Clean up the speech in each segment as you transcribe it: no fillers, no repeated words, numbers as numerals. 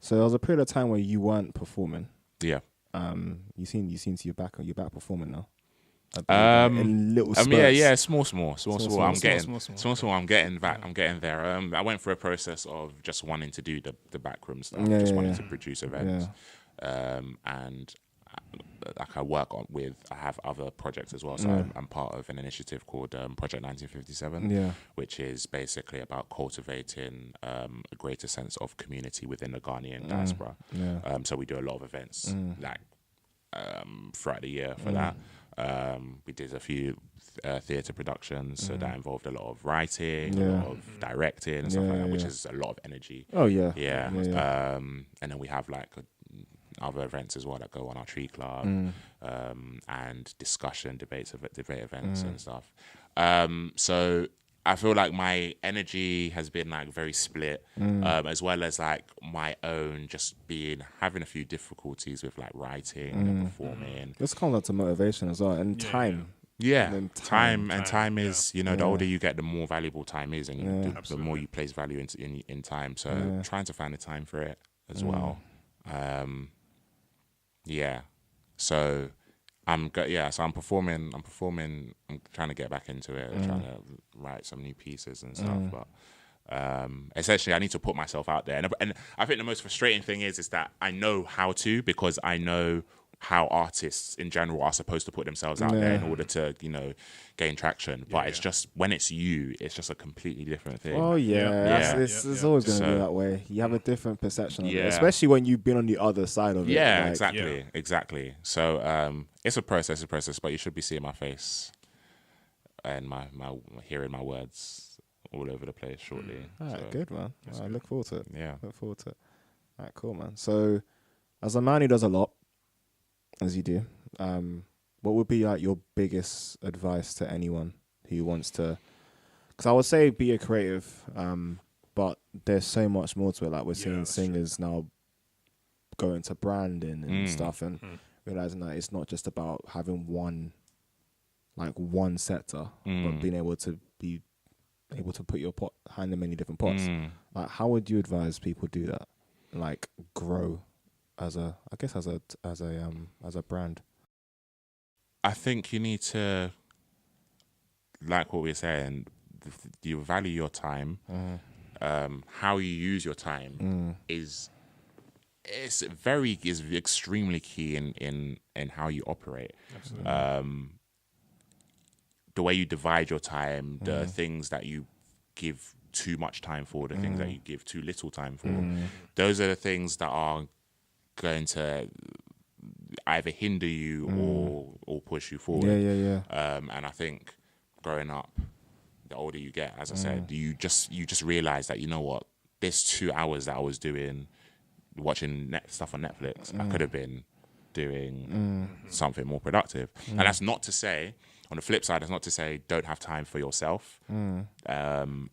So there was a period of time where you weren't performing. Yeah. You seem to you're back performing now. In little I spurts. mean, yeah, small. I'm getting back. I'm getting there. I went through a process of just wanting to do the backroom stuff, wanting to produce events, and like I have other projects as well. So I'm part of an initiative called Project 1957, which is basically about cultivating a greater sense of community within the Ghanaian diaspora. So we do a lot of events throughout the year for that. We did a few theatre productions, so that involved a lot of writing, a lot of directing and stuff like that, which is a lot of energy. And then we have like other events as well that go on, our tree club, and debate events and stuff. So I feel like my energy has been like very split, as well as like my own just having a few difficulties with like writing and performing. This comes out to motivation as well, and time. Time is, the older you get, the more valuable time is, and the more you place value in time. So trying to find the time for it as well. So I'm performing. I'm trying to get back into it. I'm trying to write some new pieces and stuff. But essentially, I need to put myself out there. And I think the most frustrating thing is that I know how to, because I know how artists in general are supposed to put themselves out there in order to, gain traction. But it's just, when it's you, it's just a completely different thing. Oh it's always going to be that way. You have a different perception of it, especially when you've been on the other side of it. Exactly. So it's a process, but you should be seeing my face and my hearing my words all over the place shortly. All right, good, man. I look forward to it. Yeah. Look forward to it. All right, cool, man. So as a man who does a lot, as you do, what would be like your biggest advice to anyone who wants to? Because I would say be a creative, but there's so much more to it. Like we're seeing singers now go into branding and stuff, and realizing that it's not just about having one sector, but being able to put your hand in many different pots. Like, how would you advise people do that? Like, grow as a brand. I think you need to, like what we're saying, you value your time. How you use your time is extremely key in how you operate. Absolutely. The way you divide your time, the things that you give too much time for, the things that you give too little time for, those are the things that are going to either hinder you or push you forward. And I think growing up, the older you get, as I said, you just realize that, you know what, this 2 hours that I was doing watching stuff on Netflix, I could have been doing something more productive. And that's not to say, on the flip side, that's not to say don't have time for yourself. But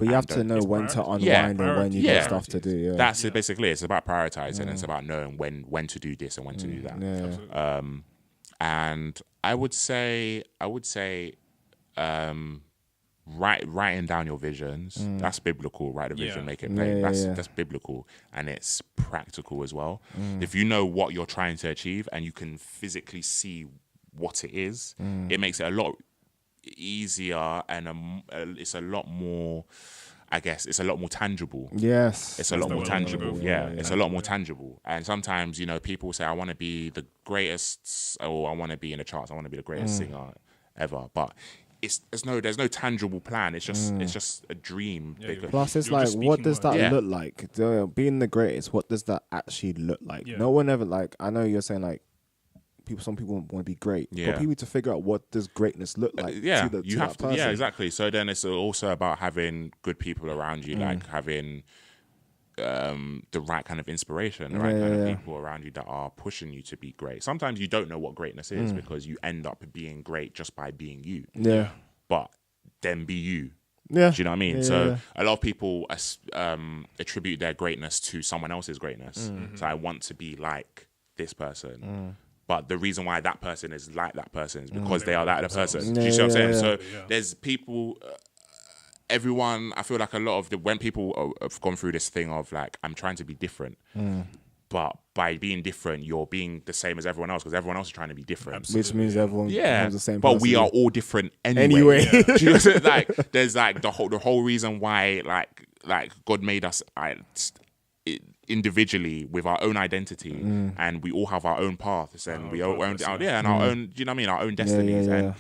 you have to know when to unwind and when you got stuff to do. That's it. Basically, it's about prioritizing. It's about knowing when to do this and when to do that. And I would say, writing down your visions. That's biblical. Write a vision, make it plain. That's biblical, and it's practical as well. If you know what you're trying to achieve and you can physically see what it is, it makes it a lot easier, and it's a lot more, I guess, it's a lot more tangible. Yes. It's a lot more tangible. It's a lot more tangible. And sometimes, people say, I want to be the greatest, or I want to be in the charts, I want to be the greatest singer ever. But there's no tangible plan. It's just a dream. Plus, it's like, what does that look like? Being the greatest, what does that actually look like? No one ever, like, I know you're saying, like, some people want to be great, but people need to figure out, what does greatness look like? You have to. Yeah, exactly. So then it's also about having good people around you, like having the right kind of inspiration, the right kind of people around you that are pushing you to be great. Sometimes you don't know what greatness is because you end up being great just by being you. Yeah. But then be you. Yeah. Do you know what I mean? A lot of people attribute their greatness to someone else's greatness. So I want to be like this person. But the reason why that person is like that person is because they are that other person. Do you see what I'm saying? So there's people, everyone, I feel like a lot of when people have gone through this thing of like, I'm trying to be different, but by being different, you're being the same as everyone else because everyone else is trying to be different. Absolutely. Which means everyone becomes the same but person. we are all different anyway. Anyway. Do you know what I'm saying? Like, there's like the whole reason why like God made us individually with our own identity, and we all have our own paths, and we all own and our own. Do you know what I mean? Our own destinies, and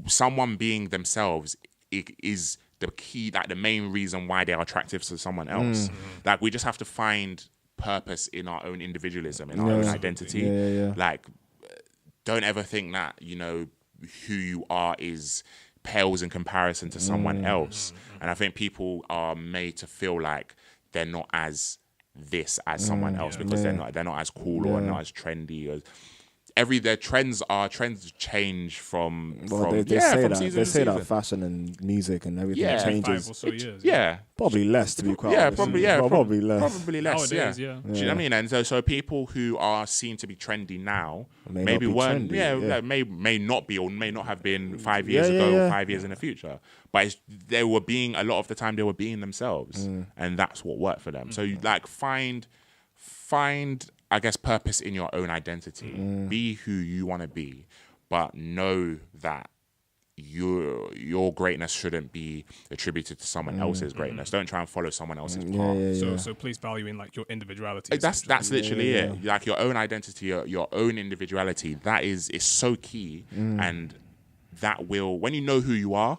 someone being themselves is the key, like the main reason why they are attractive to someone else. Like, we just have to find purpose in our own individualism, in our own identity. Like, don't ever think that, you know, who you are is pales in comparison to someone else. And I think people are made to feel like they're not as this as someone else because they're not as cool or not as trendy or their trends change from they say from that season they to say that season. fashion and music and everything 5 changes. or so years. Probably less, to be quite honest. Probably less. Probably less. Nowadays, Do you know what I mean? And so people who are seen to be trendy now maybe weren't. May not be or may not have been 5 years ago or 5 years in the future. But they were being, a lot of the time they were being themselves, and that's what worked for them. So you like find, I guess, purpose in your own identity. Be who you want to be, but know that your greatness shouldn't be attributed to someone else's greatness. Don't try and follow someone else's path. So please value in like your individuality. That's literally it. Like your own identity, your own individuality. That is so key, and that will, when you know who you are,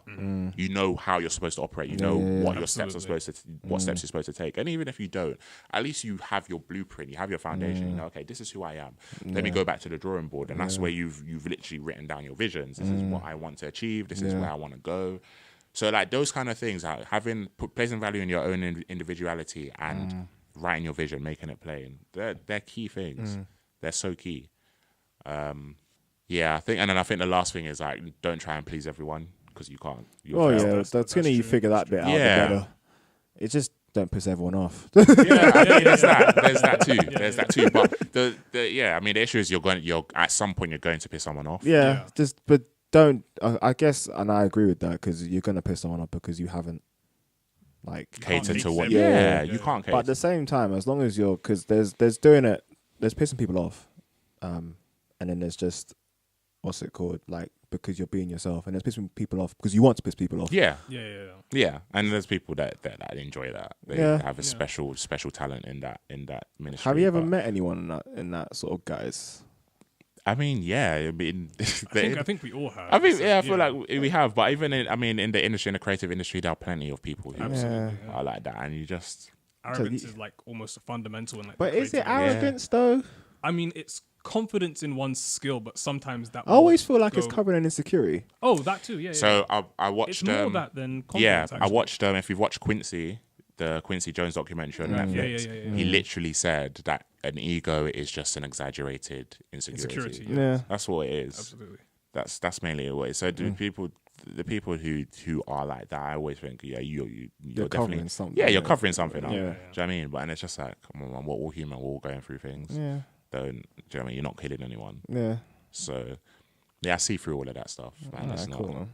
you know how you're supposed to operate. You know what your steps are supposed to, what steps you're supposed to take. And even if you don't, at least you have your blueprint. You have your foundation. You know, okay, this is who I am. Let me go back to the drawing board, and that's where you've literally written down your visions. This is what I want to achieve. This is where I want to go. So like those kind of things, like placing value in your own individuality and writing your vision, making it plain. They're key things. They're so key. Yeah, I think the last thing is like, don't try and please everyone because you can't. The sooner you figure that bit out, the better. It's just don't piss everyone off. There's that too. There's that too. But the issue is you're at some point you're going to piss someone off. But don't. I guess, and I agree with that because you're gonna piss someone off because you haven't catered to what. You can't cater. But at the same time, as long as because there's pissing people off, and then there's just, what's it called? Like, because you're being yourself, and there's pissing people off because you want to piss people off. Yeah. And there's people that enjoy that. They have a special talent in that ministry. Have you ever met anyone in that sort of guise? I mean, yeah. I think we all have. I feel like we have, but even in the industry, in the creative industry, there are plenty of people who are like that, and you just arrogance is like almost a fundamental in like. But is it arrogance though? I mean, it's confidence in one's skill, but sometimes that. I always feel like it's covering an insecurity. Oh, that too. Yeah. So I watched. It's more that than confidence. I watched. If you've watched Quincy, the Quincy Jones documentary on Netflix, he literally said that an ego is just an exaggerated insecurity. That's what it is. Absolutely. That's mainly what it is. So the people who are like that, I always think, you're definitely covering something. Yeah, you're covering something up. Yeah. Do you know what I mean? But and it's just like, come on, we're all human, we're all going through things. Yeah. Do you know what I mean? You're not killing anyone. Yeah. So I see through all of that stuff. Man, it's not. Cool, man.